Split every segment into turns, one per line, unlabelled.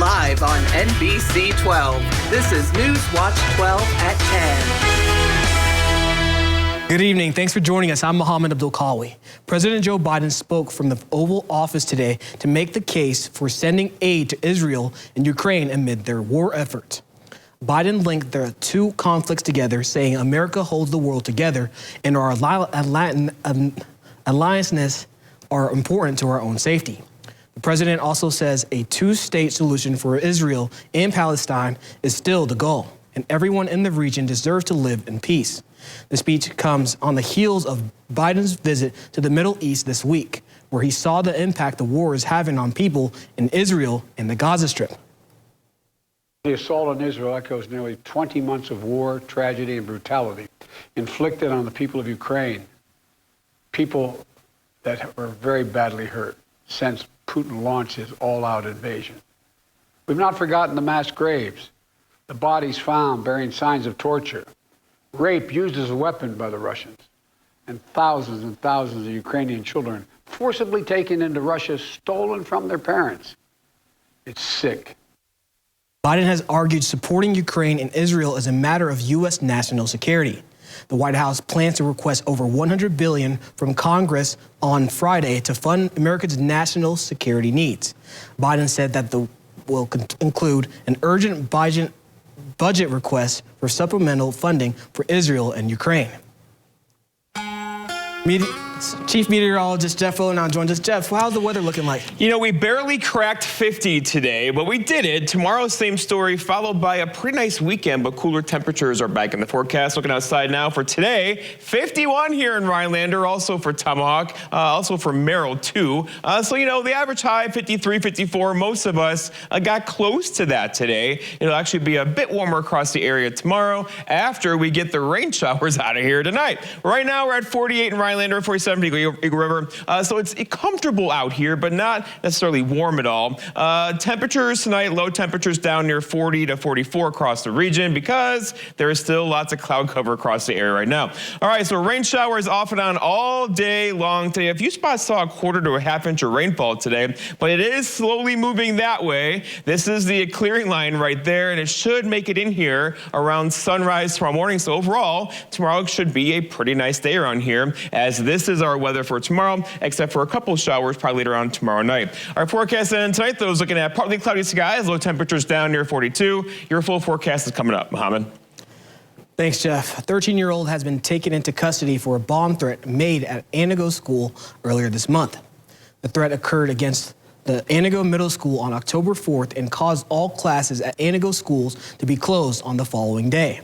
Live on NBC 12. This is Newswatch 12 at 10.
Good evening. Thanks for joining us. I'm Mohammed Abdul-Kawi. President Joe Biden spoke from the Oval Office today to make the case for sending aid to Israel and Ukraine amid their war effort. Biden linked the two conflicts together, saying America holds the world together and our alliances are important to our own safety. The president also says a two-state solution for Israel and Palestine is still the goal, and everyone in the region deserves to live in peace. The speech comes on the heels of Biden's visit to the Middle East this week, where he saw the impact the war is having on people in Israel and the Gaza Strip.
The assault on Israel echoes nearly 20 months of war, tragedy, and brutality inflicted on the people of Ukraine, people that were very badly hurt since Putin launched his all-out invasion. We've not forgotten the mass graves, the bodies found bearing signs of torture, rape used as a weapon by the Russians, and thousands of Ukrainian children forcibly taken into Russia, stolen from their parents. It's sick.
Biden has argued supporting Ukraine and Israel is a matter of U.S. national security. The White House plans to request over $100 billion from Congress on Friday to fund America's national security needs. Biden said that will include an urgent budget request for supplemental funding for Israel and Ukraine. Chief Meteorologist Jeff Olenon joins us. Jeff, how's the weather looking like?
You know, we barely cracked 50 today, but we did it. Tomorrow, same story, followed by a pretty nice weekend, but cooler temperatures are back in the forecast. Looking outside now for today, 51 here in Rhinelander, also for Tomahawk, also for Merrill, too. So, you know, the average high, 53, 54. Most of us got close to that today. It'll actually be a bit warmer across the area tomorrow after we get the rain showers out of here tonight. Right now, we're at 48 in Rhinelander, 47 Eagle River. So it's comfortable out here, but not necessarily warm at all. Temperatures tonight, low temperatures down near 40 to 44 across the region because there is still lots of cloud cover across the area right now. All right, so rain showers off and on all day long today. A few spots saw a quarter to a half inch of rainfall today, but it is slowly moving that way. This is the clearing line right there, and it should make it in here around sunrise tomorrow morning. So overall, tomorrow should be a pretty nice day around here, as this is our weather for tomorrow, except for a couple showers probably later on tomorrow night. Our forecast then tonight, though, is looking at partly cloudy skies, low temperatures down near 42. Your full forecast is coming up. Mohammed.
Thanks, Jeff. A 13-year-old has been taken into custody for a bomb threat made at Anago School earlier this month. The threat occurred against the Anago Middle School on October 4th and caused all classes at Anago schools to be closed on the following day.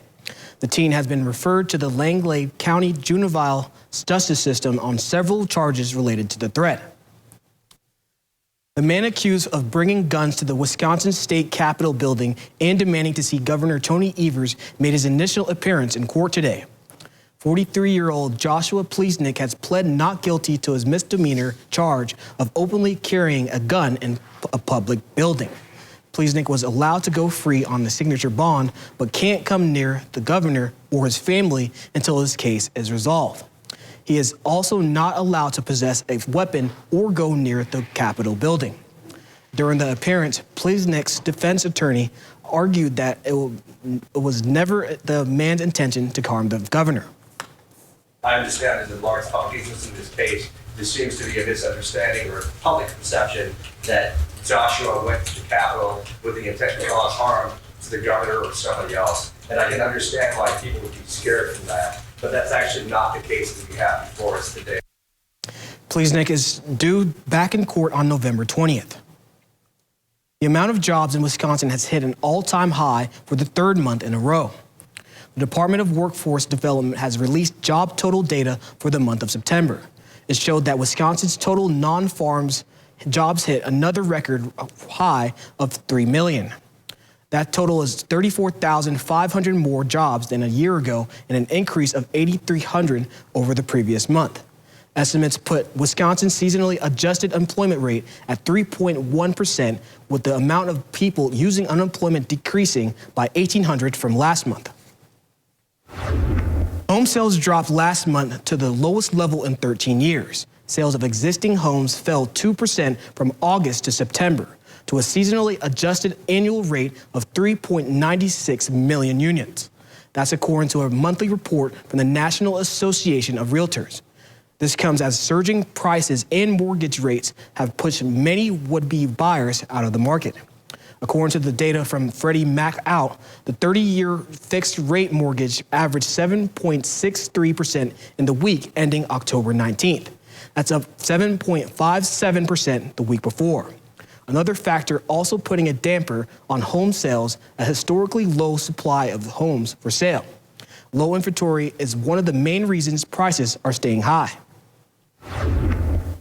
The teen has been referred to the Langley County Juvenile Justice System on several charges related to the threat. The man accused of bringing guns to the Wisconsin State Capitol building and demanding to see Governor Tony Evers made his initial appearance in court today. 43-year-old Joshua Pleasnick has pled not guilty to his misdemeanor charge of openly carrying a gun in a public building. Pleasnick was allowed to go free on the signature bond, but can't come near the governor or his family until his case is resolved. He is also not allowed to possess a weapon or go near the Capitol building. During the appearance, Pleasnick's defense attorney argued that it was never the man's intention to harm the governor.
I understand there's a large public interest in this case. There seems to be a misunderstanding or public perception that Joshua went to the Capitol with the intent to cause harm to the governor or somebody else. And I can understand why people would be scared from that, but that's actually not the case that we have before us today.
Pleasnick is due back in court on November 20th. The amount of jobs in Wisconsin has hit an all-time high for the third month in a row. The Department of Workforce Development has released job total data for the month of September. It showed that Wisconsin's total non-farms jobs hit another record high of 3 million. That total is 34,500 more jobs than a year ago and an increase of 8,300 over the previous month. Estimates put Wisconsin's seasonally adjusted employment rate at 3.1%, with the amount of people using unemployment decreasing by 1,800 from last month. Home sales dropped last month to the lowest level in 13 years. Sales of existing homes fell 2% from August to September. to a seasonally adjusted annual rate of 3.96 million units. That's according to a monthly report from the National Association of Realtors. This comes as surging prices and mortgage rates have pushed many would-be buyers out of the market. According to the data from Freddie Mac out, the 30-year fixed-rate mortgage averaged 7.63% in the week ending October 19th. That's up 7.57% the week before. Another factor also putting a damper on home sales, a historically low supply of homes for sale. Low inventory is one of the main reasons prices are staying high.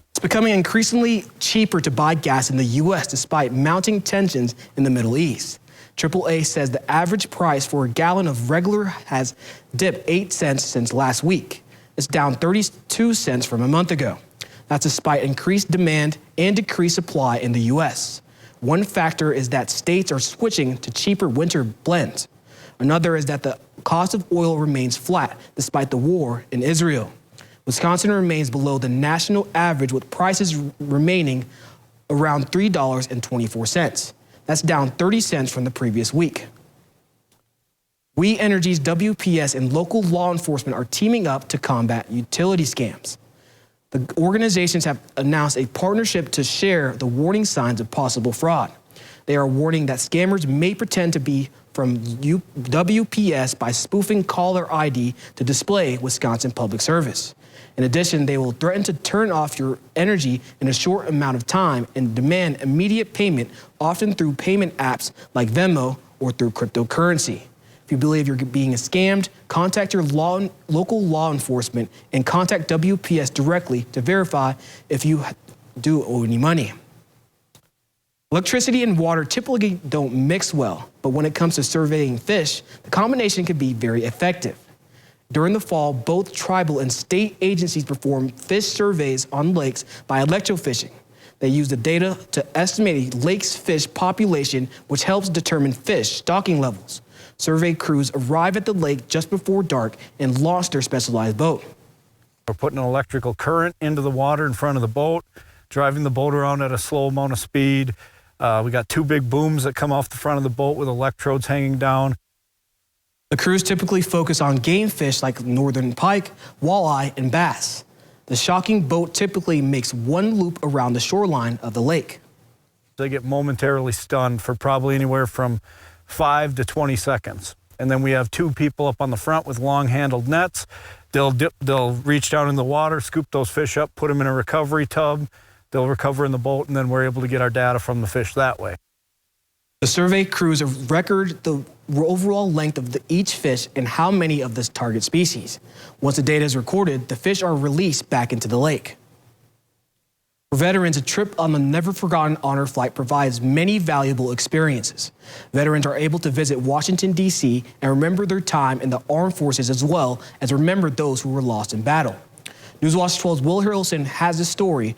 It's becoming increasingly cheaper to buy gas in the U.S. despite mounting tensions in the Middle East. AAA says the average price for a gallon of regular has dipped 8 cents since last week. It's down 32 cents from a month ago. That's despite increased demand and decreased supply in the U.S. One factor is that states are switching to cheaper winter blends. Another is that the cost of oil remains flat despite the war in Israel. Wisconsin remains below the national average with prices remaining around $3.24. That's down 30 cents from the previous week. We Energy's WPS and local law enforcement are teaming up to combat utility scams. The organizations have announced a partnership to share the warning signs of possible fraud. They are warning that scammers may pretend to be from WPS by spoofing caller ID to display Wisconsin Public Service. In addition, they will threaten to turn off your energy in a short amount of time and demand immediate payment, often through payment apps like Venmo or through cryptocurrency. If you believe you're being scammed, contact your local law enforcement and contact WPS directly to verify if you do owe any money. Electricity and water typically don't mix well, but when it comes to surveying fish, the combination can be very effective. During the fall, both tribal and state agencies perform fish surveys on lakes by electrofishing. They use the data to estimate a lake's fish population, which helps determine fish stocking levels. Survey crews arrive at the lake just before dark and launch their specialized boat.
We're putting an electrical current into the water in front of the boat, driving the boat around at a slow amount of speed. We got 2 big booms that come off the front of the boat with electrodes hanging down.
The crews typically focus on game fish like northern pike, walleye, and bass. The shocking boat typically makes one loop around the shoreline of the lake.
They get momentarily stunned for probably anywhere from 5 to 20 seconds. And then we have 2 people up on the front with long-handled nets. They'll reach down in the water, scoop those fish up, put them in a recovery tub. They'll recover in the boat, and then we're able to get our data from the fish that way.
The survey crews record the overall length of each fish and how many of this target species. Once the data is recorded, the fish are released back into the lake. For veterans, a trip on the Never Forgotten Honor Flight provides many valuable experiences. Veterans are able to visit Washington, D.C. and remember their time in the armed forces as well as remember those who were lost in battle. Newswatch 12's Will Harrelson has a story.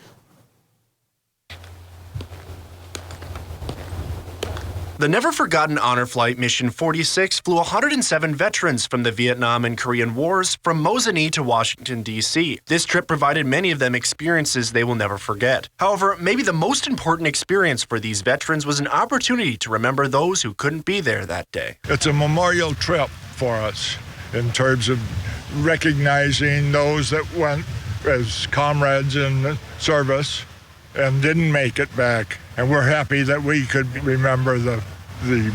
The Never Forgotten Honor Flight Mission 46 flew 107 veterans from the Vietnam and Korean Wars from Mosinee to Washington, D.C. This trip provided many of them experiences they will never forget. However, maybe the most important experience for these veterans was an opportunity to remember those who couldn't be there that day.
It's a memorial trip for us in terms of recognizing those that went as comrades in service and didn't make it back. And we're happy that we could remember the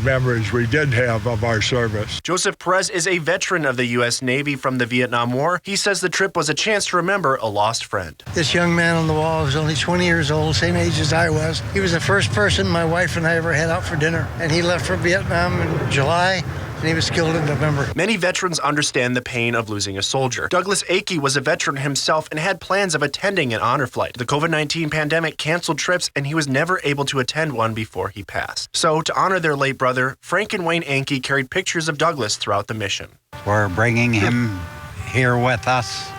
memories we did have of our service.
Joseph Perez is a veteran of the U.S. Navy from the Vietnam War. He says the trip was a chance to remember a lost friend.
This young man on the wall was only 20 years old, same age as I was. He was the first person my wife and I ever had out for dinner. And he left for Vietnam in July. And he was killed in November.
Many veterans understand the pain of losing a soldier. Douglas Akey was a veteran himself and had plans of attending an honor flight. The COVID-19 pandemic canceled trips, and he was never able to attend one before he passed. So, to honor their late brother, Frank and Wayne Anke carried pictures of Douglas throughout the mission.
We're bringing him here with us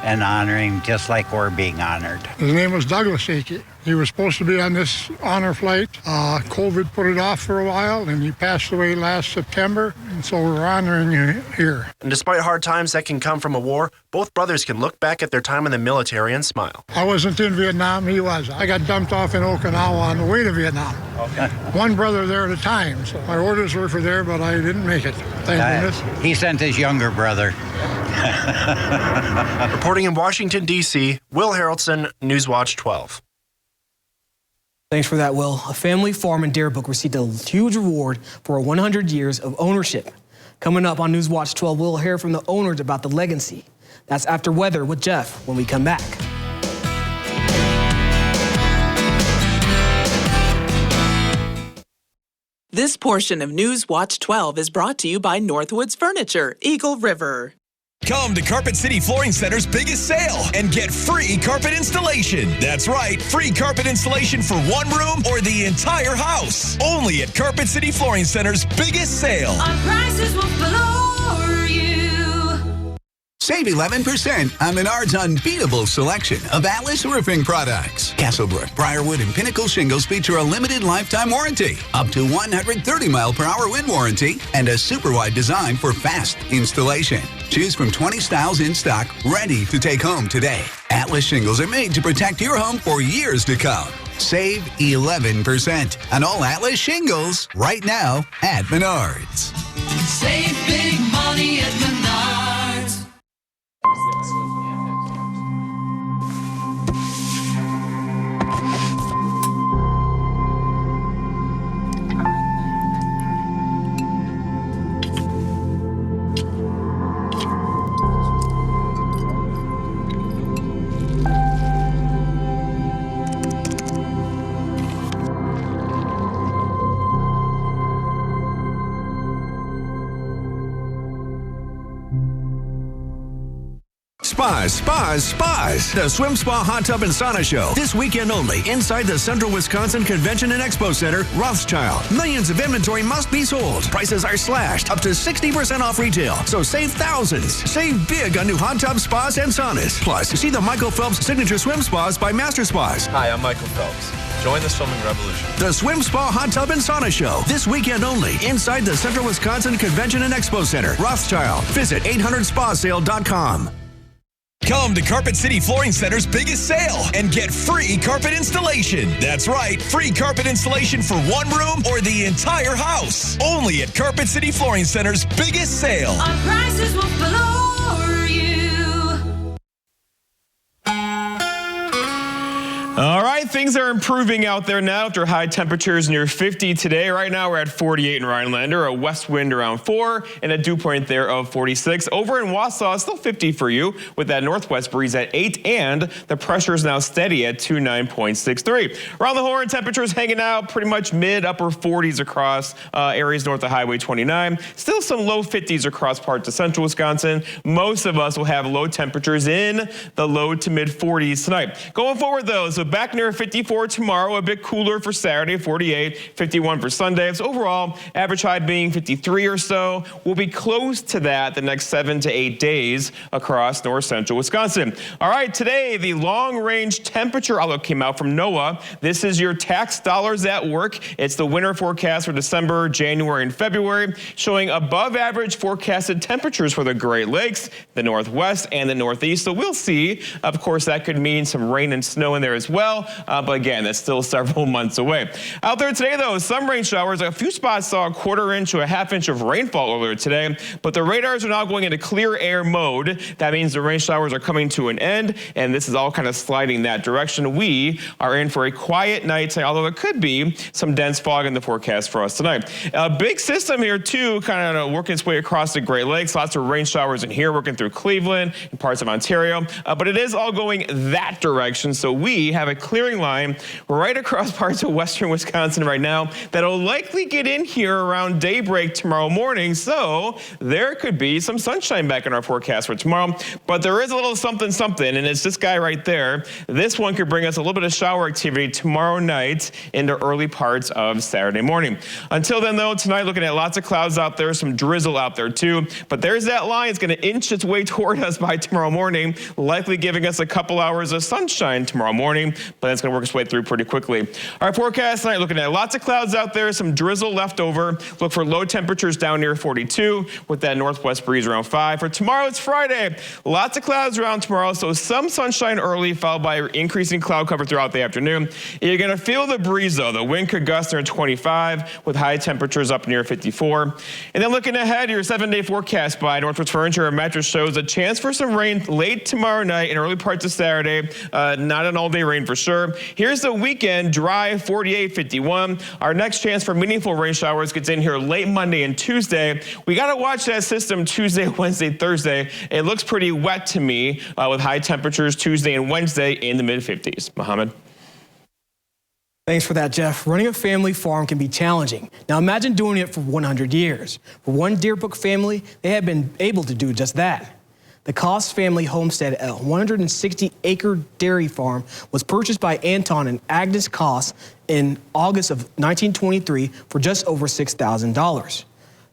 and honoring just like we're being honored.
His name was Douglas Akey.
He was supposed to be on this honor flight. COVID put it off for a while, and he passed away last September, and so we're honoring you here.
And despite hard times that can come from a war, both brothers can look back at their time in the military and smile.
I wasn't in Vietnam, he was. I got dumped off in Okinawa on the way to Vietnam. Okay. One brother there at a time, so my orders were for there, but I didn't make it. Thank goodness.
He sent his younger brother.
Reporting in Washington, D.C., Will Harrelson, Newswatch 12.
Thanks for that, Will. A family farm in Darabrook received a huge reward for 100 years of ownership. Coming up on Newswatch 12, we'll hear from the owners about the legacy. That's after weather with Jeff when we come back.
This portion of Newswatch 12 is brought to you by Northwoods Furniture, Eagle River.
Come to Carpet City Flooring Center's biggest sale and get free carpet installation. That's right, free carpet installation for one room or the entire house. Only at Carpet City Flooring Center's biggest sale.
Our prices will floor you.
Save 11% on Menard's unbeatable selection of Atlas Roofing products. Castlebrook, Briarwood, and Pinnacle shingles feature a limited lifetime warranty, up to 130-mile-per-hour wind warranty, and a super wide design for fast installation. Choose from 20 styles in stock, ready to take home today. Atlas shingles are made to protect your home for years to come. Save 11% on all Atlas shingles right now at Menards.
Save big money at Menards.
Spas. The Swim Spa Hot Tub and Sauna Show. This weekend only, inside the Central Wisconsin Convention and Expo Center, Rothschild. Millions of inventory must be sold. Prices are slashed, up to 60% off retail. So save thousands. Save big on new hot tub spas and saunas. Plus, see the Michael Phelps Signature Swim Spas by Master Spas.
Hi, I'm Michael Phelps. Join the swimming revolution.
The Swim Spa Hot Tub and Sauna Show. This weekend only, inside the Central Wisconsin Convention and Expo Center, Rothschild. Visit 800spasale.com.
Come to Carpet City Flooring Center's biggest sale and get free carpet installation. That's right, free carpet installation for one room or the entire house. Only at Carpet City Flooring Center's biggest sale.
Our prices will floor you.
All right, things are improving out there now after high temperatures near 50 today. Right now we're at 48 in Rhinelander, a west wind around 4, and a dew point there of 46. Over in Wausau, still 50 for you with that northwest breeze at 8, and the pressure is now steady at 29.63. Around the horn, temperatures hanging out pretty much mid-upper 40s across areas north of Highway 29. Still some low 50s across parts of central Wisconsin. Most of us will have low temperatures in the low to mid 40s tonight. Going forward, though, so back near 54 tomorrow, a bit cooler for Saturday, 48, 51 for Sunday. So overall, average high being 53 or so. We'll be close to that the next 7 to 8 days across north central Wisconsin. All right, today, the long-range temperature outlook came out from NOAA. This is your tax dollars at work. It's the winter forecast for December, January, and February, showing above average forecasted temperatures for the Great Lakes, the Northwest, and the Northeast. So we'll see. Of course, that could mean some rain and snow in there as well, but again, that's still several months away. Out there today, though, some rain showers. A few spots saw a quarter-inch to a half-inch of rainfall earlier today, but the radars are now going into clear air mode. That means the rain showers are coming to an end, and this is all kind of sliding that direction. We are in for a quiet night today, although there could be some dense fog in the forecast for us tonight. A big system here, too, kind of working its way across the Great Lakes. Lots of rain showers in here, working through Cleveland and parts of Ontario, but it is all going that direction, so we have a clearing line right across parts of western Wisconsin right now that'll likely get in here around daybreak tomorrow morning. So there could be some sunshine back in our forecast for tomorrow, but there is a little something, and it's this guy right there. This one could bring us a little bit of shower activity tomorrow night into early parts of Saturday morning. Until then, though, tonight looking at lots of clouds out there, some drizzle out there too, but there's that line. It's going to inch its way toward us by tomorrow morning, likely giving us a couple hours of sunshine tomorrow morning, but it's going to work its way through pretty quickly. Our forecast tonight, looking at lots of clouds out there, some drizzle left over. Look for low temperatures down near 42 with that northwest breeze around 5. For tomorrow, it's Friday. Lots of clouds around tomorrow, so some sunshine early, followed by increasing cloud cover throughout the afternoon. You're going to feel the breeze, though. The wind could gust near 25 with high temperatures up near 54. And then looking ahead, your 7-day forecast by Northwoods Furniture and Mattress shows a chance for some rain late tomorrow night and early parts of Saturday. Not an all-day rain for sure. Here's the weekend, dry, 48, 51. Our next chance for meaningful rain showers gets in here late Monday and Tuesday. We got to watch that system Tuesday, Wednesday, Thursday. It looks pretty wet to me with high temperatures Tuesday and Wednesday in the mid-50s. Mohammed.
Thanks for that, Jeff. Running a family farm can be challenging. Now imagine doing it for 100 years. For one Deerbrook family, they have been able to do just that. The Koss family homestead, a 160-acre dairy farm, was purchased by Anton and Agnes Koss in August of 1923 for just over $6,000.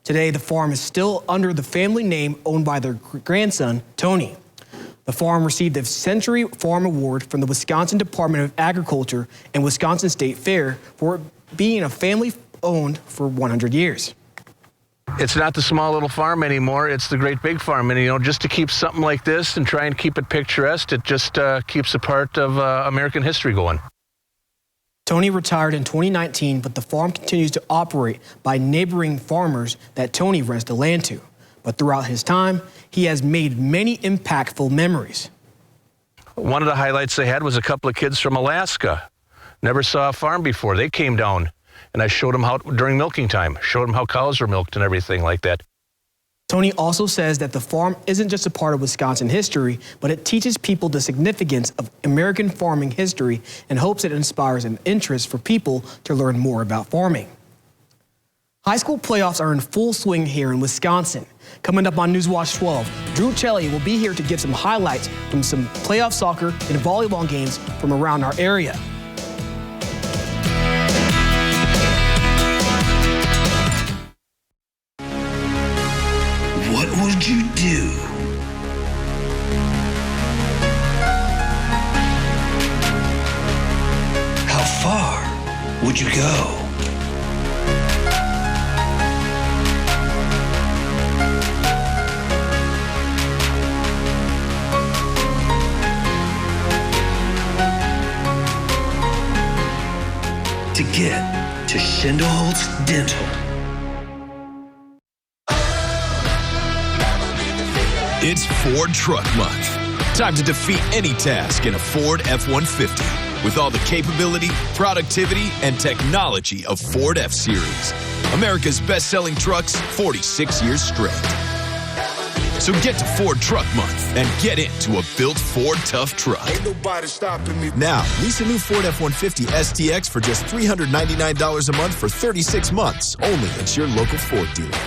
Today, the farm is still under the family name owned by their grandson, Tony. The farm received the Century Farm Award from the Wisconsin Department of Agriculture and Wisconsin State Fair for being a family-owned for 100 years.
It's not the small little farm anymore. It's the great big farm. And, just to keep something like this and try and keep it picturesque, it just keeps a part of American history going.
Tony retired in 2019, but the farm continues to operate by neighboring farmers that Tony rents the land to. But throughout his time, he has made many impactful memories.
One of the highlights they had was a couple of kids from Alaska. Never saw a farm before. They came down, and I showed them how, during milking time, showed them how cows were milked and everything like that.
Tony also says that the farm isn't just a part of Wisconsin history, but it teaches people the significance of American farming history and hopes it inspires an interest for people to learn more about farming. High school playoffs are in full swing here in Wisconsin. Coming up on Newswatch 12, Drew Chelly will be here to give some highlights from some playoff soccer and volleyball games from around our area.
What would you do? How far would you go? To get to Schindelholtz Dental.
It's Ford Truck Month. Time to defeat any task in a Ford F-150 with all the capability, productivity, and technology of Ford F-Series. America's best-selling trucks 46 years straight. So get to Ford Truck Month and get into a built Ford tough truck.
Ain't nobody stopping me.
Now, lease a new Ford F-150 STX for just $399 a month for 36 months, only at your local Ford dealer.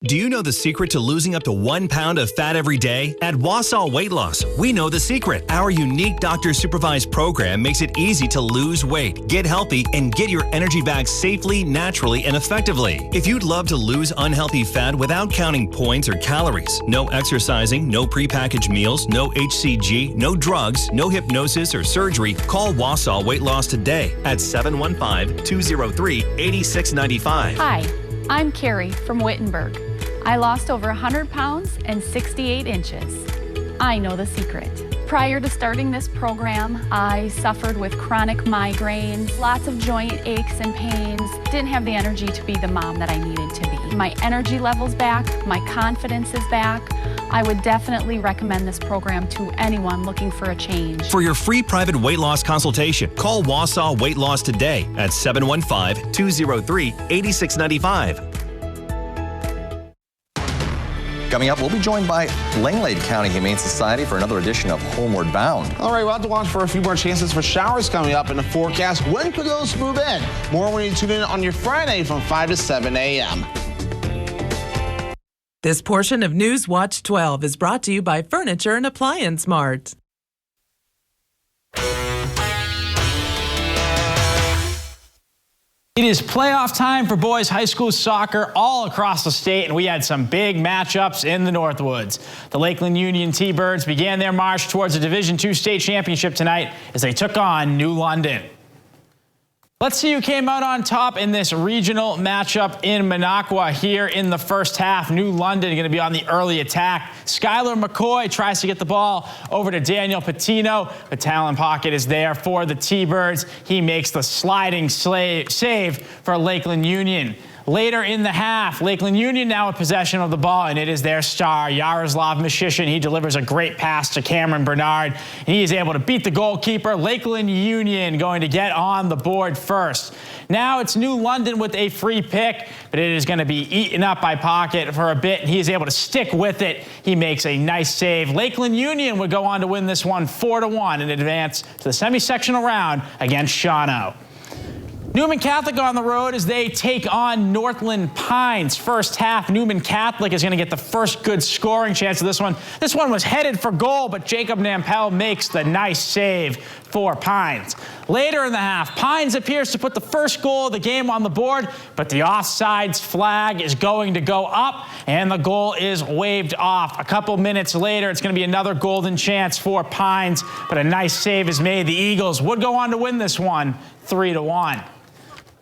Do you know the secret to losing up to 1 pound of fat every day? At Wausau Weight Loss, we know the secret. Our unique doctor-supervised program makes it easy to lose weight, get healthy, and get your energy back safely, naturally, and effectively. If you'd love to lose unhealthy fat without counting points or calories, no exercising, no prepackaged meals, no HCG, no drugs, no hypnosis or surgery, call Wausau Weight Loss today at 715-203-8695.
Hi, I'm Carrie from Wittenberg. I lost over 100 pounds and 68 inches. I know the secret. Prior to starting this program, I suffered with chronic migraines, lots of joint aches and pains, didn't have the energy to be the mom that I needed to be. My energy level's back, my confidence is back. I would definitely recommend this program to anyone looking for a change.
For your free private weight loss consultation, call Wausau Weight Loss today at 715-203-8695.
Coming up, we'll be joined by Langlade County Humane Society for another edition of Homeward Bound.
All right, we'll have to watch for a few more chances for showers coming up in the forecast. When could those move in? More when you tune in on your Friday from 5 to 7 a.m.
This portion of Newswatch 12 is brought to you by Furniture and Appliance Mart.
It is playoff time for boys high school soccer all across the state, and we had some big matchups in the Northwoods. The Lakeland Union T-Birds began their march towards a Division II state championship tonight as they took on New London. Let's see who came out on top in this regional matchup in Minocqua here in the first half. New London going to be on the early attack. Skylar McCoy tries to get the ball over to Daniel Patino. The talent pocket is there for the T-Birds. He makes the sliding save for Lakeland Union. Later in the half, Lakeland Union now with possession of the ball, and it is their star, Yaroslav Mishishin. He delivers a great pass to Cameron Bernard, and he is able to beat the goalkeeper. Lakeland Union going to get on the board first. Now it's New London with a free pick, but it is going to be eaten up by Pocket for a bit, and he is able to stick with it. He makes a nice save. Lakeland Union would go on to win this one 4-1 and advance to the semi-sectional round against Shawano. Newman Catholic on the road as they take on Northland Pines. First half, Newman Catholic is going to get the first good scoring chance of this one. This one was headed for goal, but Jacob Nampel makes the nice save for Pines. Later in the half, Pines appears to put the first goal of the game on the board, but the offsides flag is going to go up, and the goal is waved off. A couple minutes later, it's going to be another golden chance for Pines, but a nice save is made. The Eagles would go on to win this one 3-1.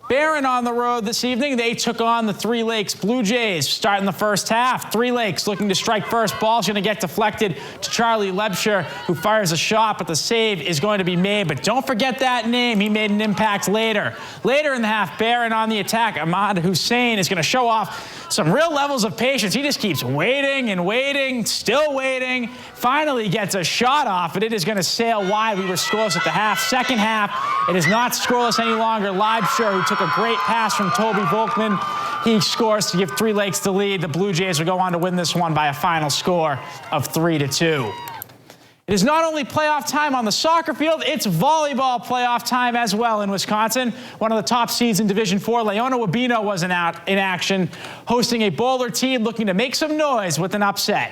Barron on the road this evening. They took on the Three Lakes Blue Jays starting the first half. Three Lakes looking to strike first. Ball's going to get deflected to Charlie Lebsher, who fires a shot, but the save is going to be made. But don't forget that name. He made an impact later. Later in the half, Barron on the attack. Ahmad Hussein is going to show off some real levels of patience. He just keeps waiting and waiting, still waiting. Finally gets a shot off, but it is going to sail wide. We were scoreless at the half. Second half, it is not scoreless any longer. Leibscher, who took a great pass from Toby Volkman, he scores to give Three Lakes the lead. The Blue Jays will go on to win this one by a final score of 3-2. It is not only playoff time on the soccer field, it's volleyball playoff time as well in Wisconsin. One of the top seeds in Division IV, Leona Wabino, was in action, hosting a bowler team looking to make some noise with an upset.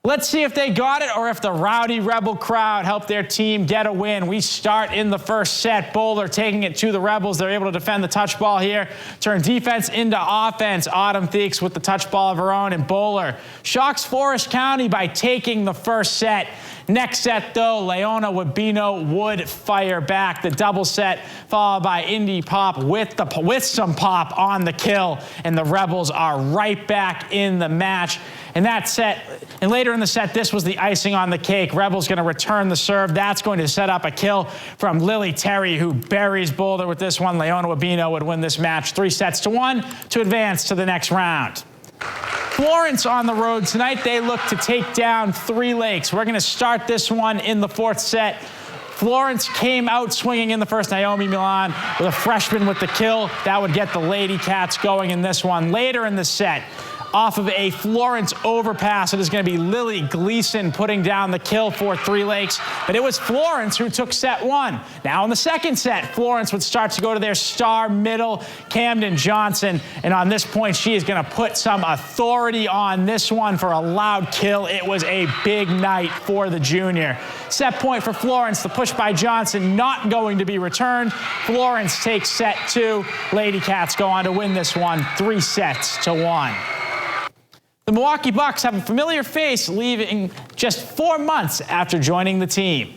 Let's see if they got it or if the rowdy Rebel crowd helped their team get a win. We start in the first set. Bowler taking it to the Rebels. They're able to defend the touch ball here, turn defense into offense. Autumn Theeks with the touch ball of her own, and Bowler shocks Forest County by taking the first set. Next set, though, Leona Wabino would fire back. The double set followed by Indy Pop with some pop on the kill, and the Rebels are right back in the match. And later in the set, this was the icing on the cake. Rebels going to return the serve. That's going to set up a kill from Lily Terry, who buries Boulder with this one. Leona Wabino would win this match 3-1 to advance to the next round. Florence on the road tonight. They look to take down Three Lakes. We're going to start this one in the fourth set. Florence came out swinging in the first. Naomi Milan with a freshman with the kill. That would get the Lady Cats going in this one. Later in the set, off of a Florence overpass, it is going to be Lily Gleason putting down the kill for Three Lakes. But it was Florence who took set one. Now in the second set, Florence would start to go to their star middle, Camden Johnson. And on this point, she is going to put some authority on this one for a loud kill. It was a big night for the junior. Set point for Florence. The push by Johnson not going to be returned. Florence takes set two. Lady Cats go on to win this one 3-1. The Milwaukee Bucks have a familiar face, leaving just 4 months after joining the team.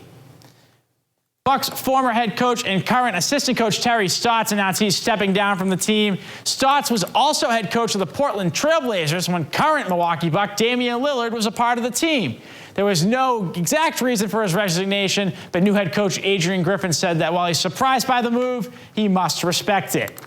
Bucks former head coach and current assistant coach Terry Stotts announced he's stepping down from the team. Stotts was also head coach of the Portland Trailblazers when current Milwaukee Buck Damian Lillard was a part of the team. There was no exact reason for his resignation, but new head coach Adrian Griffin said that while he's surprised by the move, he must respect it.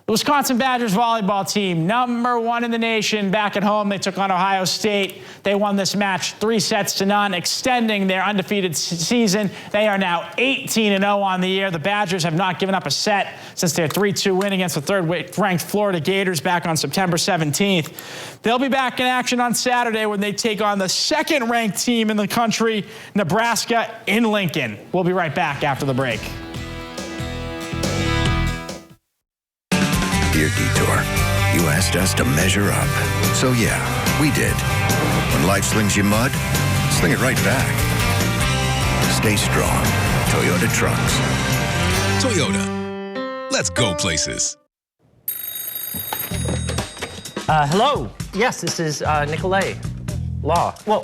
The Wisconsin Badgers volleyball team, #1 in the nation, back at home. They took on Ohio State. They won this match 3-0, extending their undefeated season. They are now 18-0 on the year. The Badgers have not given up a set since their 3-2 win against the third-ranked Florida Gators back on September 17th. They'll be back in action on Saturday when they take on the second-ranked team in the country, Nebraska, in Lincoln. We'll be right back after the break.
Dear Detour, you asked us to measure up. So yeah, we did. When life slings you mud, sling it right back. Stay strong. Toyota Trucks.
Toyota.
Let's go places.
Hello. Yes, this is Nicolay Law. Well,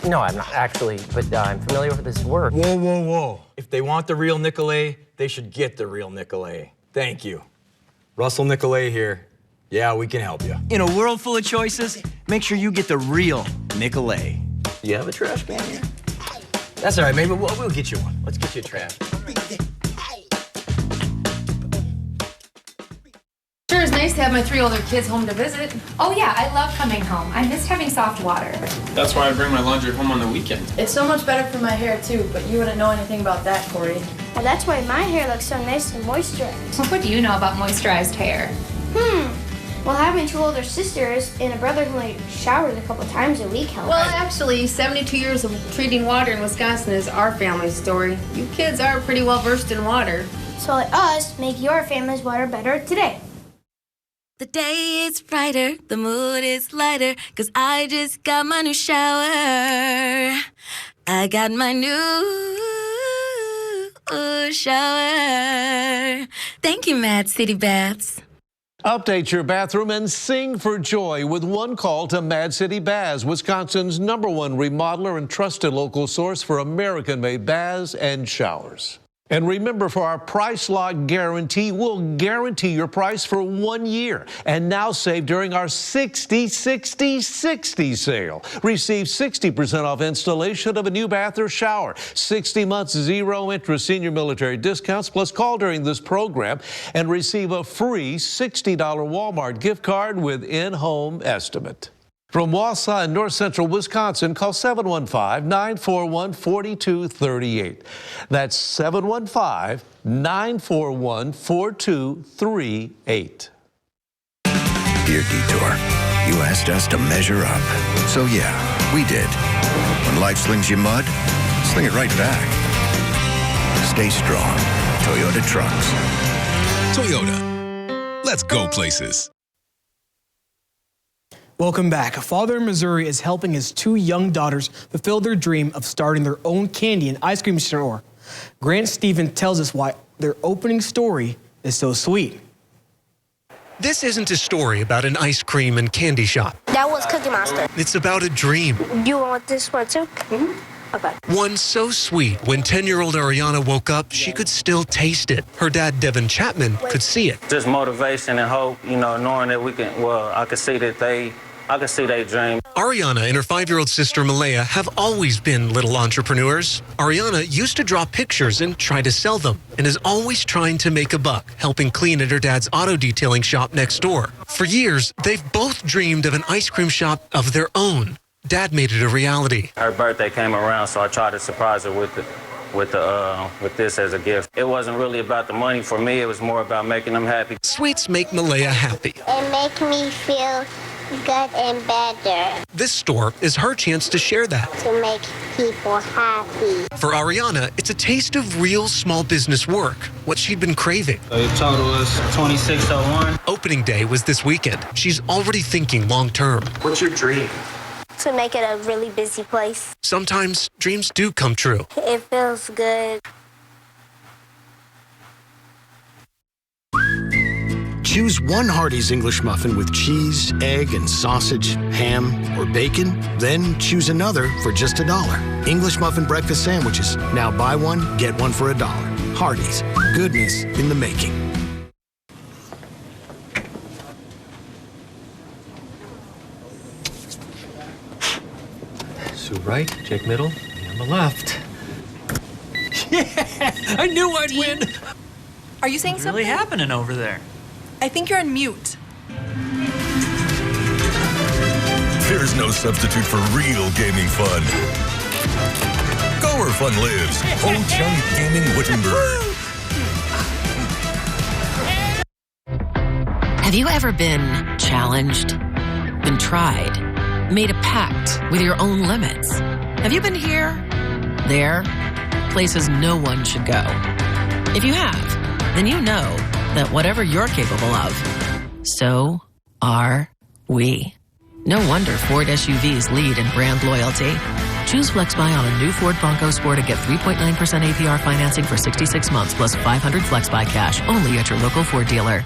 no, I'm not actually, but I'm familiar with his work.
Whoa, whoa, whoa. If they want the real Nicolay, they should get the real Nicolay. Thank you. Russell Nicolay here. Yeah, we can help you.
In a world full of choices, make sure you get the real Nicolay.
You have a trash can here? That's all right, maybe we'll get you one. Let's get you a trash.
Sure is nice to have my 3 older kids home to visit.
Oh yeah, I love coming home. I missed having soft water.
That's why I bring my laundry home on the weekend.
It's so much better for my hair too, but you wouldn't know anything about that, Corey.
Well, that's why my hair looks so nice and moisturized.
What do you know about moisturized hair?
Well, having 2 older sisters and a brother who only showers a couple times a week helps.
Well, actually, 72 years of treating water in Wisconsin is our family's story. You kids are pretty well versed in water.
So let us make your family's water better today.
The day is brighter, the mood is lighter, 'cause I just got my new shower. I got my new shower. Thank you, Mad City Baths.
Update your bathroom and sing for joy with one call to Mad City Baths, Wisconsin's #1 remodeler and trusted local source for American-made baths and showers. And remember, for our price lock guarantee, we'll guarantee your price for 1 year. And now save during our 60-60-60 sale. Receive 60% off installation of a new bath or shower. 60 months, 0 interest senior military discounts. Plus, call during this program and receive a free $60 Walmart gift card with in-home estimate. From Wausau in north central Wisconsin, call 715-941-4238. That's 715-941-4238.
Dear Detour, you asked us to measure up. So yeah, we did. When life slings you mud, sling it right back. Stay strong. Toyota trucks.
Toyota. Let's go places.
Welcome back. A father in Missouri is helping his 2 young daughters fulfill their dream of starting their own candy and ice cream store. Grant Stephen tells us why their opening story is so sweet.
This isn't a story about an ice cream and candy shop.
That was Cookie Monster.
It's about a dream.
You want this one too? Okay.
One so sweet, when 10-year-old Ariana woke up, she could still taste it. Her dad, Devin Chapman, could see it.
Just motivation and hope, knowing that we can, I could see that I could see their dream.
Ariana and her 5-year-old sister Malaya have always been little entrepreneurs. Ariana used to draw pictures and try to sell them, and is always trying to make a buck, helping clean at her dad's auto detailing shop next door. For years, they've both dreamed of an ice cream shop of their own. Dad made it a reality.
Her birthday came around, so I tried to surprise her with this as a gift. It wasn't really about the money for me. It was more about making them happy.
Sweets make Malaya happy.
It makes me feel good and better.
This store is her chance to share that.
To make people happy.
For Ariana, it's a taste of real small business work, what she'd been craving.
The total was $26.01.
Opening day was this weekend. She's already thinking long term.
What's your dream?
To make it a really busy place.
Sometimes dreams do come true.
It feels good.
Choose one Hardee's English muffin with cheese, egg, and sausage, ham, or bacon. Then choose another for just $1. English muffin breakfast sandwiches. Now buy one, get one for $1. Hardee's. Goodness in the making.
Sue right, Jake middle, me on the left.
Yeah, I knew I'd win.
Are you saying
What's
something?
really happening over there?
I think you're on mute.
There's no substitute for real gaming fun. Go where fun lives. Ho-Chunk Gaming Wittenberg.
Have you ever been challenged, been tried, made a pact with your own limits? Have you been here, there, places no one should go? If you have, then you know that whatever you're capable of, so are we. No wonder Ford SUVs lead in brand loyalty. Choose FlexBuy on a new Ford Bronco Sport and get 3.9% APR financing for 66 months plus $500 FlexBuy cash only at your local Ford dealer.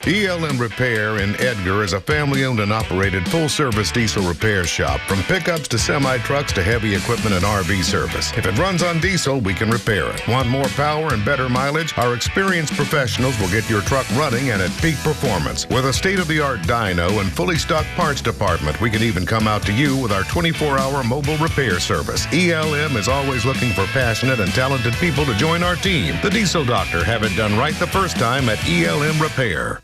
ELM Repair in Edgar is a family-owned and operated full-service diesel repair shop. From pickups to semi-trucks to heavy equipment and RV service. If it runs on diesel, we can repair it. Want more power and better mileage? Our experienced professionals will get your truck running and at peak performance. With a state-of-the-art dyno and fully stocked parts department, we can even come out to you with our 24-hour mobile repair service. ELM is always looking for passionate and talented people to join our team. The Diesel Doctor have it done right the first time at ELM Repair.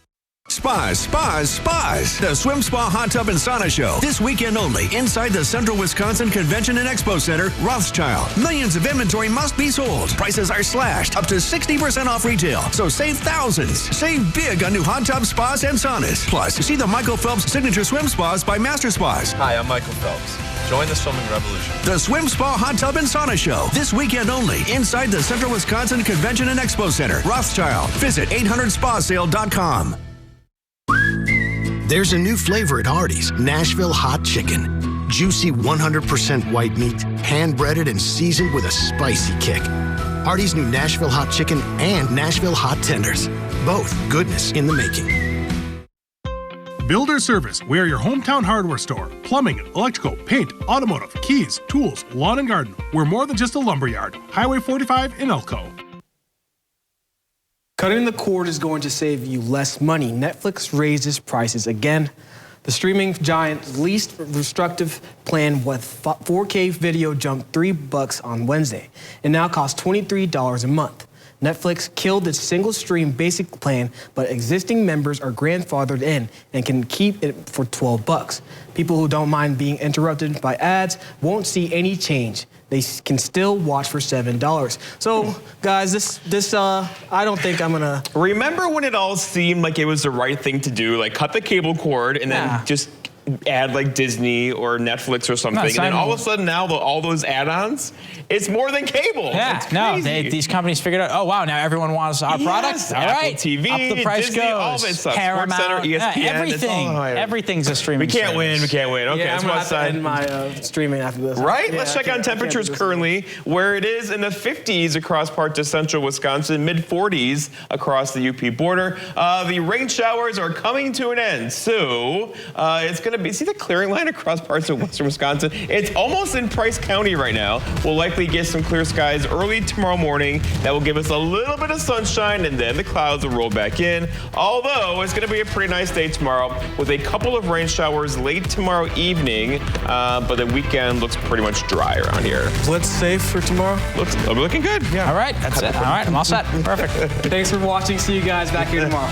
Spas, spas, spas. The Swim Spa Hot Tub and Sauna Show. This weekend only inside the Central Wisconsin Convention and Expo Center, Rothschild. Millions of inventory must be sold. Prices are slashed up to 60% off retail. So save thousands. Save big on new hot tub spas and saunas. Plus, see the Michael Phelps Signature Swim Spas by Master Spas.
Hi, I'm Michael Phelps. Join the swimming revolution.
The Swim Spa Hot Tub and Sauna Show. This weekend only inside the Central Wisconsin Convention and Expo Center, Rothschild. Visit 800spasale.com.
There's a new flavor at Hardee's, Nashville Hot Chicken. Juicy 100% white meat, hand-breaded and seasoned with a spicy kick. Hardee's new Nashville Hot Chicken and Nashville Hot Tenders. Both goodness in the making.
Builder Service. We are your hometown hardware store. Plumbing, electrical, paint, automotive, keys, tools, lawn and garden. We're more than just a lumberyard. Highway 45 in Elko.
Cutting the cord is going to save you less money. Netflix raises prices again. The streaming giant's least restrictive plan with 4K video jumped $3 on Wednesday. It now costs $23 a month. Netflix killed its single stream basic plan, but existing members are grandfathered in and can keep it for $12. People who don't mind being interrupted by ads won't see any change. They can still watch for $7. So, guys, this I don't think I'm gonna.
Remember when it all seemed like it was the right thing to do, like cut the cable cord and then just add like Disney or Netflix or something, and then all of a sudden now all those add-ons, it's more than cable.
Yeah, these companies figured out, oh wow, now everyone wants our products. All right,
TV,
up the price
Disney,
goes.
all this stuff.
Paramount,
SportsCenter, ESPN,
everything. Everything's a streaming.
We can't win. Okay,
Yeah,
that's
I'm
what's
gonna have to end my streaming after this.
Right?
Yeah,
Let's check on temperatures currently, where it is in the 50s across parts of central Wisconsin, mid-40s across the UP border. The rain showers are coming to an end, so it's going to be, see the clearing line across parts of western Wisconsin? It's almost in Price County right now. We'll likely get some clear skies early tomorrow morning. That will give us a little bit of sunshine, and then the clouds will roll back in. Although it's going to be a pretty nice day tomorrow with a couple of rain showers late tomorrow evening, but the weekend looks pretty much dry around here.
Blitz safe for tomorrow?
Looking good, yeah.
All right, that's it. All right, I'm all set. Perfect.
Thanks for watching. See you guys back here tomorrow.